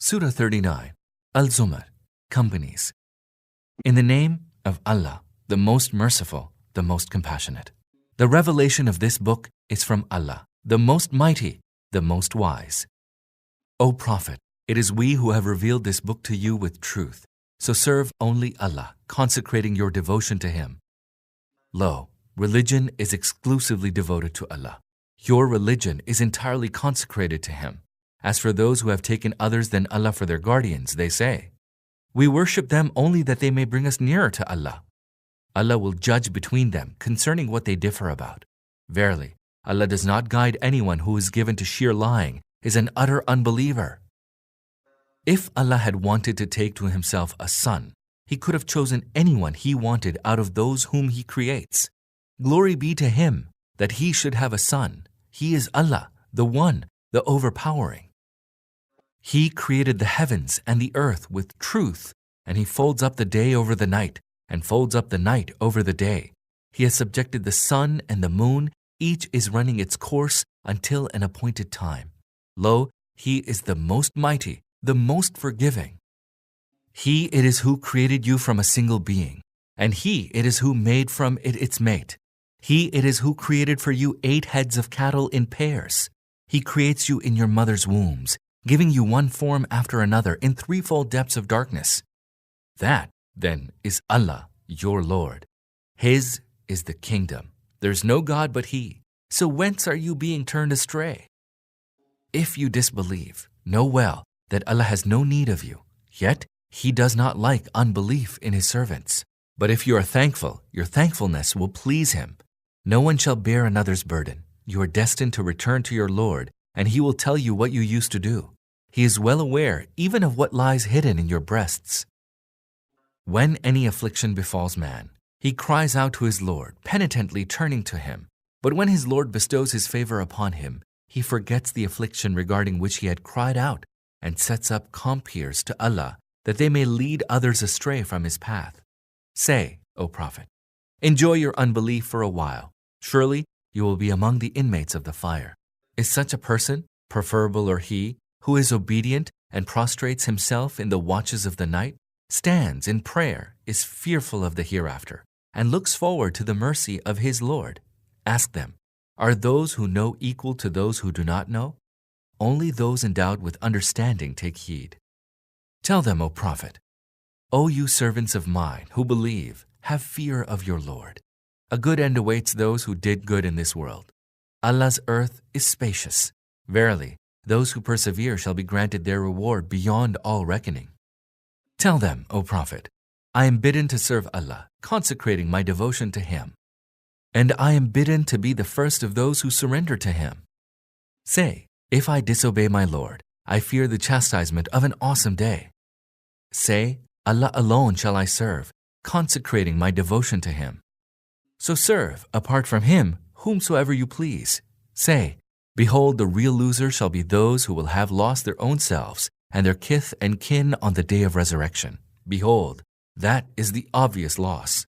Surah 39, Al-Zumar, Companies. In the name of Allah, the most merciful, the most compassionate. The revelation of this book is from Allah, the most mighty, the most wise. O Prophet, it is we who have revealed this book to you with truth, so serve only Allah, consecrating your devotion to Him. Lo, religion is exclusively devoted to Allah. Your religion is entirely consecrated to Him. As for those who have taken others than Allah for their guardians, they say, we worship them only that they may bring us nearer to Allah. Allah will judge between them concerning what they differ about. Verily, Allah does not guide anyone who is given to sheer lying, is an utter unbeliever. If Allah had wanted to take to Himself a son, He could have chosen anyone He wanted out of those whom He creates. Glory be to Him that He should have a son. He is Allah, the One, the Overpowering. He created the heavens and the earth with truth, and He folds up the day over the night, and folds up the night over the day. He has subjected the sun and the moon, each is running its course until an appointed time. Lo, He is the most mighty, the most forgiving. He it is who created you from a single being, and He it is who made from it its mate. He it is who created for you 8 heads of cattle in pairs. He creates you in your mother's wombs, giving you one form after another in threefold depths of darkness. That, then, is Allah, your Lord. His is the kingdom. There's no God but He. So whence are you being turned astray? If you disbelieve, know well that Allah has no need of you, yet He does not like unbelief in His servants. But if you are thankful, your thankfulness will please Him. No one shall bear another's burden. You are destined to return to your Lord, and He will tell you what you used to do. He is well aware even of what lies hidden in your breasts. When any affliction befalls man, he cries out to his Lord, penitently turning to Him. But when his Lord bestows His favor upon him, he forgets the affliction regarding which he had cried out, and sets up compeers to Allah, that they may lead others astray from His path. Say, O Prophet, enjoy your unbelief for a while. Surely you will be among the inmates of the fire. Is such a person, preferable or he, who is obedient and prostrates himself in the watches of the night, stands in prayer, is fearful of the hereafter, and looks forward to the mercy of his Lord? Ask them, are those who know equal to those who do not know? Only those endowed with understanding take heed. Tell them, O Prophet, O you servants of mine who believe, have fear of your Lord. A good end awaits those who did good in this world. Allah's earth is spacious. Verily, those who persevere shall be granted their reward beyond all reckoning. Tell them, O Prophet, I am bidden to serve Allah, consecrating my devotion to Him. And I am bidden to be the first of those who surrender to Him. Say, if I disobey my Lord, I fear the chastisement of an awesome day. Say, Allah alone shall I serve, consecrating my devotion to Him. So serve, apart from Him, whomsoever you please. Say, behold, the real losers shall be those who will have lost their own selves and their kith and kin on the day of resurrection. Behold, that is the obvious loss.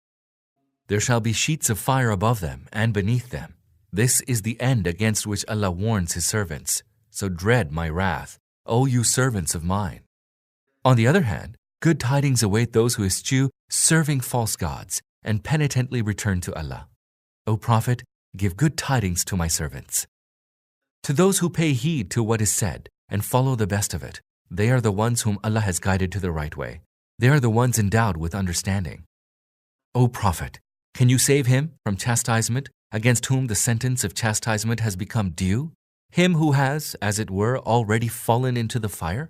There shall be sheets of fire above them and beneath them. This is the end against which Allah warns His servants. So dread my wrath, O you servants of mine. On the other hand, good tidings await those who eschew serving false gods and penitently return to Allah. O Prophet, give good tidings to my servants. To those who pay heed to what is said and follow the best of it, they are the ones whom Allah has guided to the right way. They are the ones endowed with understanding. O Prophet, can you save him from chastisement against whom the sentence of chastisement has become due? Him who has, as it were, already fallen into the fire?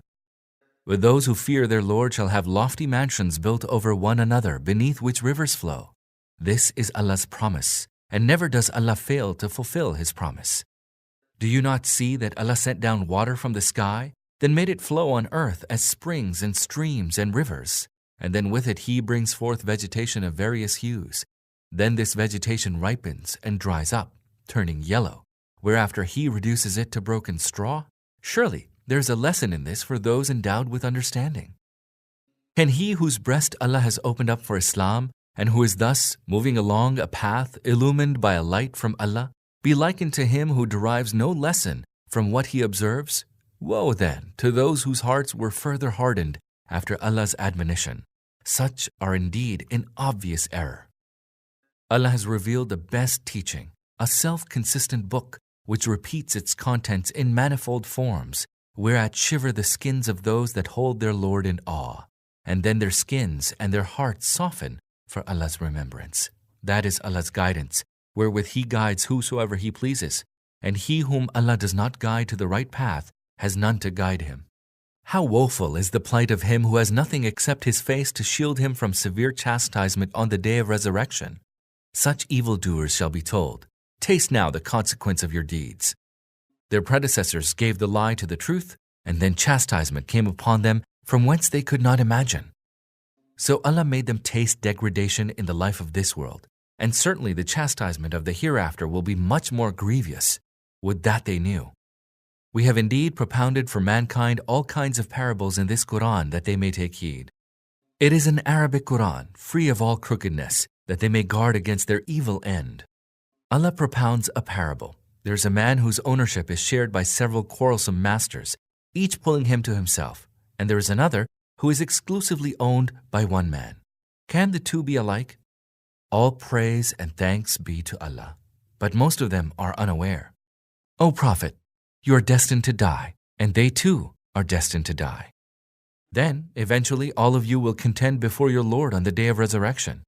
But those who fear their Lord shall have lofty mansions built over one another, beneath which rivers flow. This is Allah's promise, and never does Allah fail to fulfill His promise. Do you not see that Allah sent down water from the sky, then made it flow on earth as springs and streams and rivers, and then with it He brings forth vegetation of various hues. Then this vegetation ripens and dries up, turning yellow, whereafter He reduces it to broken straw? Surely there is a lesson in this for those endowed with understanding. Can he whose breast Allah has opened up for Islam, and who is thus moving along a path illumined by a light from Allah, be likened to him who derives no lesson from what he observes? Woe then to those whose hearts were further hardened after Allah's admonition. Such are indeed in obvious error. Allah has revealed the best teaching, a self-consistent book which repeats its contents in manifold forms, whereat shiver the skins of those that hold their Lord in awe, and then their skins and their hearts soften for Allah's remembrance. That is Allah's guidance, wherewith He guides whosoever He pleases, and he whom Allah does not guide to the right path has none to guide him. How woeful is the plight of him who has nothing except his face to shield him from severe chastisement on the day of resurrection. Such evildoers shall be told, taste now the consequence of your deeds. Their predecessors gave the lie to the truth, and then chastisement came upon them from whence they could not imagine. So Allah made them taste degradation in the life of this world, and certainly the chastisement of the hereafter will be much more grievous. Would that they knew. We have indeed propounded for mankind all kinds of parables in this Qur'an that they may take heed. It is an Arabic Qur'an, free of all crookedness, that they may guard against their evil end. Allah propounds a parable. There is a man whose ownership is shared by several quarrelsome masters, each pulling him to himself, and there is another who is exclusively owned by one man. Can the two be alike? All praise and thanks be to Allah, but most of them are unaware. O Prophet, you are destined to die, and they too are destined to die. Then, eventually, all of you will contend before your Lord on the day of resurrection.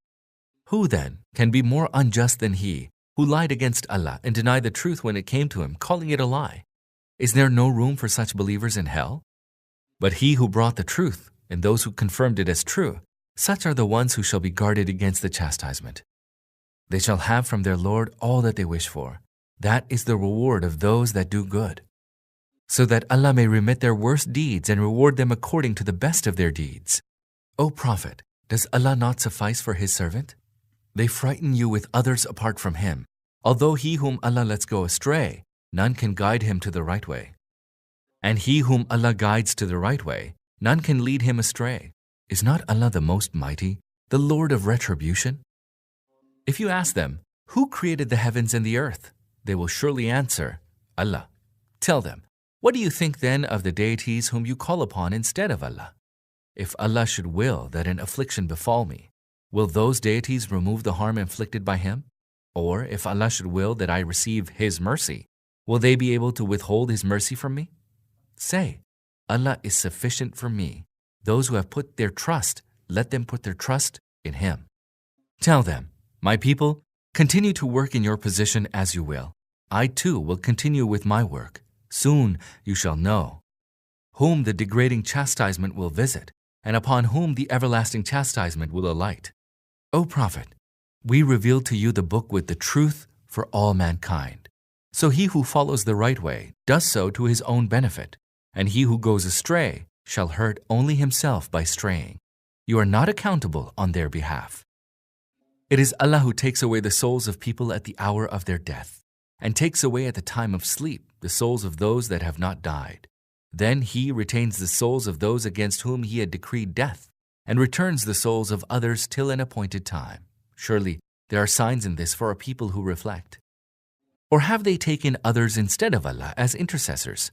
Who then can be more unjust than he who lied against Allah and denied the truth when it came to him, calling it a lie? Is there no room for such believers in hell? But he who brought the truth and those who confirmed it as true, such are the ones who shall be guarded against the chastisement. They shall have from their Lord all that they wish for. That is the reward of those that do good, so that Allah may remit their worst deeds and reward them according to the best of their deeds. O Prophet, does Allah not suffice for His servant? They frighten you with others apart from Him. Although he whom Allah lets go astray, none can guide him to the right way. And he whom Allah guides to the right way, none can lead him astray. Is not Allah the Most Mighty, the Lord of retribution? If you ask them, who created the heavens and the earth? They will surely answer, Allah. Tell them, what do you think then of the deities whom you call upon instead of Allah? If Allah should will that an affliction befall me, will those deities remove the harm inflicted by Him? Or if Allah should will that I receive His mercy, will they be able to withhold His mercy from me? Say, Allah is sufficient for me. Those who have put their trust, let them put their trust in Him. Tell them, my people, continue to work in your position as you will. I too will continue with my work. Soon you shall know whom the degrading chastisement will visit, and upon whom the everlasting chastisement will alight. O Prophet, we revealed to you the book with the truth for all mankind. So he who follows the right way does so to his own benefit, and he who goes astray shall hurt only himself by straying. You are not accountable on their behalf. It is Allah who takes away the souls of people at the hour of their death, and takes away at the time of sleep the souls of those that have not died. Then He retains the souls of those against whom He had decreed death, and returns the souls of others till an appointed time. Surely there are signs in this for a people who reflect. Or have they taken others instead of Allah as intercessors?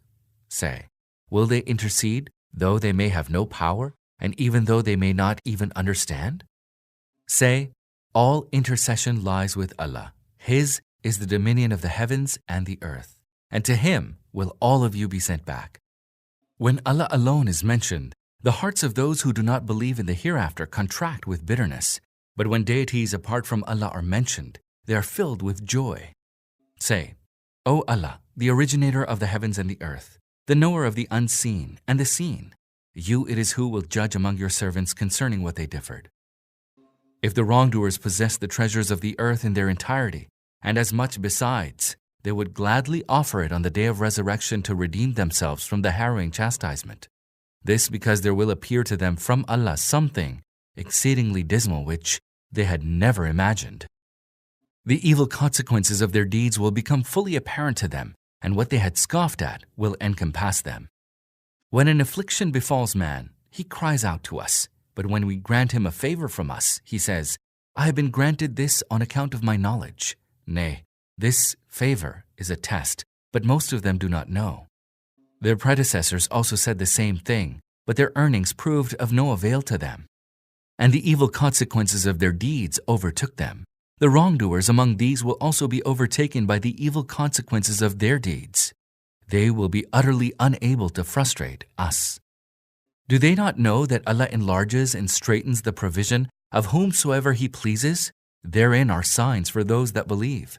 Say, will they intercede, though they may have no power, and even though they may not even understand? Say, all intercession lies with Allah. His is the dominion of the heavens and the earth, and to Him will all of you be sent back. When Allah alone is mentioned, the hearts of those who do not believe in the hereafter contract with bitterness, but when deities apart from Allah are mentioned, they are filled with joy. Say, O Allah, the originator of the heavens and the earth, the knower of the unseen and the seen, you it is who will judge among your servants concerning what they differed. If the wrongdoers possessed the treasures of the earth in their entirety, and as much besides, they would gladly offer it on the day of resurrection to redeem themselves from the harrowing chastisement. This because there will appear to them from Allah something exceedingly dismal which they had never imagined. The evil consequences of their deeds will become fully apparent to them, and what they had scoffed at will encompass them. When an affliction befalls man, he cries out to us, but when we grant him a favor from us, he says, I have been granted this on account of my knowledge. Nay, this favor is a test, but most of them do not know. Their predecessors also said the same thing, but their earnings proved of no avail to them. And the evil consequences of their deeds overtook them. The wrongdoers among these will also be overtaken by the evil consequences of their deeds. They will be utterly unable to frustrate us. Do they not know that Allah enlarges and straightens the provision of whomsoever He pleases? Therein are signs for those that believe.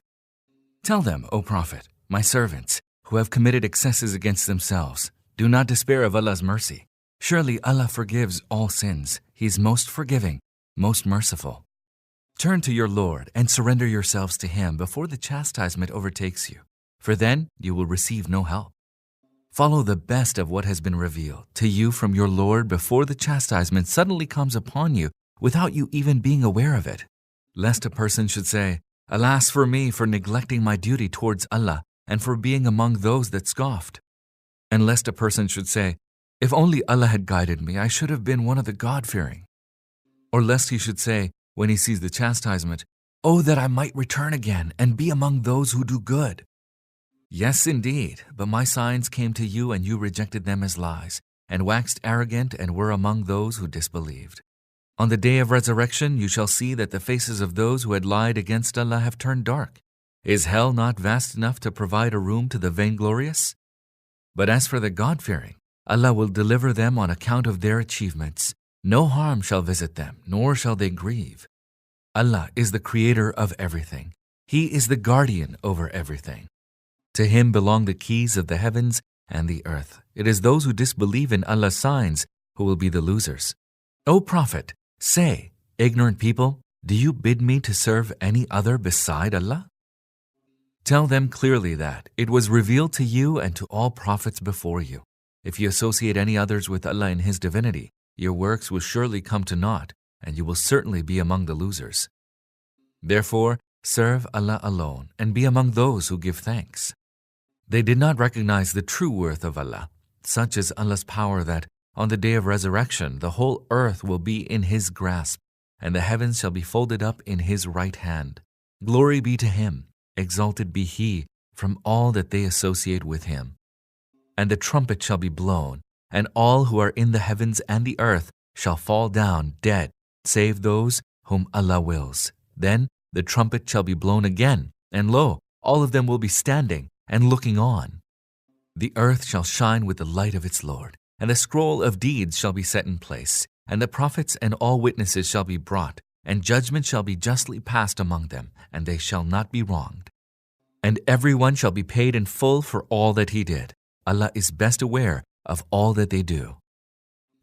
Tell them, O Prophet, my servants, who have committed excesses against themselves, do not despair of Allah's mercy. Surely Allah forgives all sins. He is most forgiving, most merciful. Turn to your Lord and surrender yourselves to Him before the chastisement overtakes you, for then you will receive no help. Follow the best of what has been revealed to you from your Lord before the chastisement suddenly comes upon you without you even being aware of it, lest a person should say, Alas for me for neglecting my duty towards Allah and for being among those that scoffed. And lest a person should say, If only Allah had guided me, I should have been one of the God-fearing. Or lest he should say, when he sees the chastisement, Oh, that I might return again and be among those who do good. Yes, indeed, but my signs came to you and you rejected them as lies, and waxed arrogant and were among those who disbelieved. On the day of resurrection you shall see that the faces of those who had lied against Allah have turned dark. Is hell not vast enough to provide a room to the vainglorious? But as for the God-fearing, Allah will deliver them on account of their achievements. No harm shall visit them, nor shall they grieve. Allah is the creator of everything. He is the guardian over everything. To Him belong the keys of the heavens and the earth. It is those who disbelieve in Allah's signs who will be the losers. O Prophet, say, ignorant people, do you bid me to serve any other beside Allah? Tell them clearly that it was revealed to you and to all prophets before you. If you associate any others with Allah in His divinity, your works will surely come to naught, and you will certainly be among the losers. Therefore, serve Allah alone and be among those who give thanks. They did not recognize the true worth of Allah. Such is Allah's power that, on the day of resurrection, the whole earth will be in His grasp, and the heavens shall be folded up in His right hand. Glory be to Him, exalted be He from all that they associate with Him. And the trumpet shall be blown, and all who are in the heavens and the earth shall fall down dead, save those whom Allah wills. Then the trumpet shall be blown again, and lo, all of them will be standing and looking on. The earth shall shine with the light of its Lord, and the scroll of deeds shall be set in place, and the prophets and all witnesses shall be brought, and judgment shall be justly passed among them, and they shall not be wronged. And everyone shall be paid in full for all that he did. Allah is best aware of all that they do.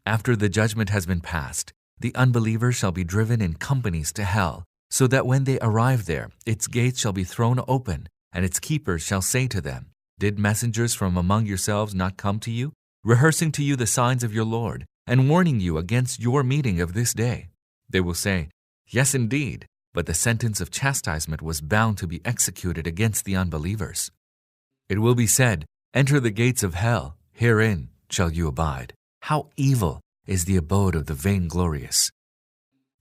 After the judgment has been passed, the unbelievers shall be driven in companies to hell, so that when they arrive there, its gates shall be thrown open, and its keepers shall say to them, Did messengers from among yourselves not come to you, rehearsing to you the signs of your Lord, and warning you against your meeting of this day? They will say, Yes, indeed, but the sentence of chastisement was bound to be executed against the unbelievers. It will be said, Enter the gates of hell, herein shall you abide. How evil is the abode of the vainglorious!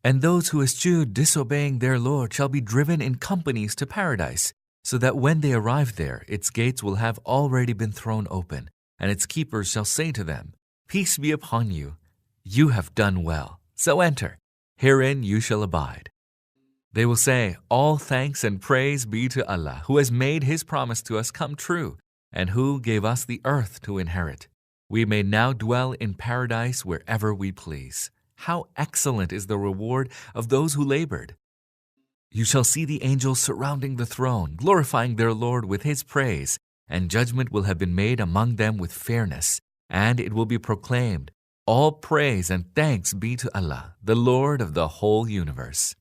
And those who eschew disobeying their Lord shall be driven in companies to paradise, so that when they arrive there, its gates will have already been thrown open, and its keepers shall say to them, Peace be upon you. You have done well, so enter. Herein you shall abide. They will say, All thanks and praise be to Allah, who has made His promise to us come true, and who gave us the earth to inherit. We may now dwell in paradise wherever we please. How excellent is the reward of those who labored! You shall see the angels surrounding the throne, glorifying their Lord with His praise, and judgment will have been made among them with fairness, and it will be proclaimed, All praise and thanks be to Allah, the Lord of the whole universe.